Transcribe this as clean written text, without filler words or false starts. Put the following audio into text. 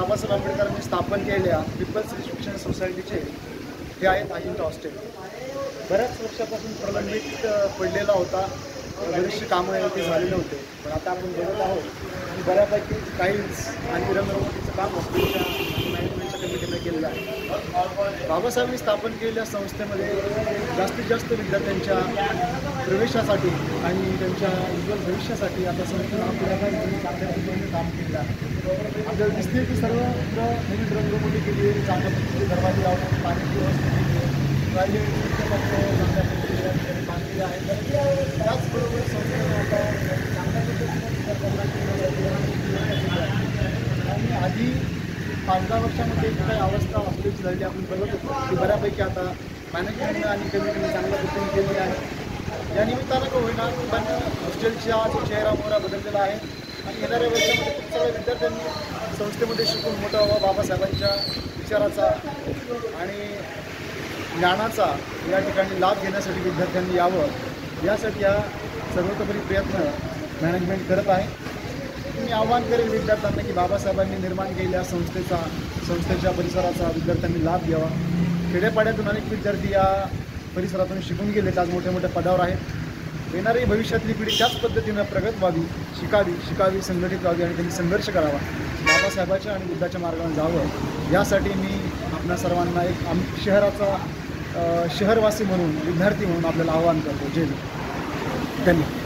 बाबासाहेब आंबेडकरांनी स्थापन केलेल्या पीपल्स शिक्षण सोसायटीचे हे आहेत अजिंठा हॉस्टेल. बऱ्याच वर्षापासून प्रलंबित पडलेला होता, बरेचसे कामं ते झालेले होते. पण आता आपण बघत आहोत की बऱ्यापैकी टाईल्स आणि रंगरंगोटीचं काम हॉस्टेलच्या मॅनेजमेंटच्या कमिटीने केलेलं आहे. बाबासाहेबांनी स्थापन केलेल्या संस्थेमध्ये जास्तीत जास्त विद्यार्थ्यांच्या प्रवेशासाठी आणि त्यांच्या उज्ज्वल भविष्यासाठी आता संस्थेला चांगल्या पद्धतीने काम केलेलं आहे. आपल्याला दिसते की सर्वत्र नवीन रंगरंगोटी केली आहे, चांगल्या पद्धतीचे दरवाजे लावून पाण्याची व्यवस्था केली आहे, चांगल्या पद्धतीने बांधलेले आहेत. त्याचबरोबर संस्थेने आता चांगल्या पद्धतीने आणि आधी 5-10 वर्षामध्ये काही अवस्था हॉस्टेलची झाली आपण बघत होतो की बऱ्यापैकी आता मॅनेजमेंटनं आणि कमिटीने चांगल्या पद्धतीने केलेली आहे. या निमित्तानं का होईना पण हॉस्टेलचा जो चेहरा मोहरा बदललेला आहे आणि येणाऱ्या वर्षामध्ये खूप सगळ्या विद्यार्थ्यांनी संस्थेमध्ये शिकून मोठा व्हावा, बाबासाहेबांच्या विचाराचा आणि ज्ञानाचा या ठिकाणी लाभ घेण्यासाठी विद्यार्थ्यांनी यावं, यासाठी हा सर्वतोपरी प्रयत्न मॅनेजमेंट करत आहे. मी आव्हान करेन विद्यार्थ्यांना की बाबासाहेबांनी निर्माण केलेल्या संस्थेच्या परिसराचा विद्यार्थ्यांनी लाभ घ्यावा. खेड्यापाड्यातून अनेक विद्यार्थी या परिसरातून शिकून गेलेत, आज मोठ्या मोठ्या पदावर आहेत. येणारी भविष्यातली पिढी त्याच पद्धतीनं प्रगत व्हावी, शिकावी, संघटित व्हावी आणि त्यांनी संघर्ष करावा, बाबासाहेबाच्या आणि बुद्धाच्या मार्गाने जावं. यासाठी मी आपल्या सर्वांना एक शहराचा शहरवासी म्हणून, विद्यार्थी म्हणून आपल्याला आवाहन करतो. जय हिंद. धन्यवाद.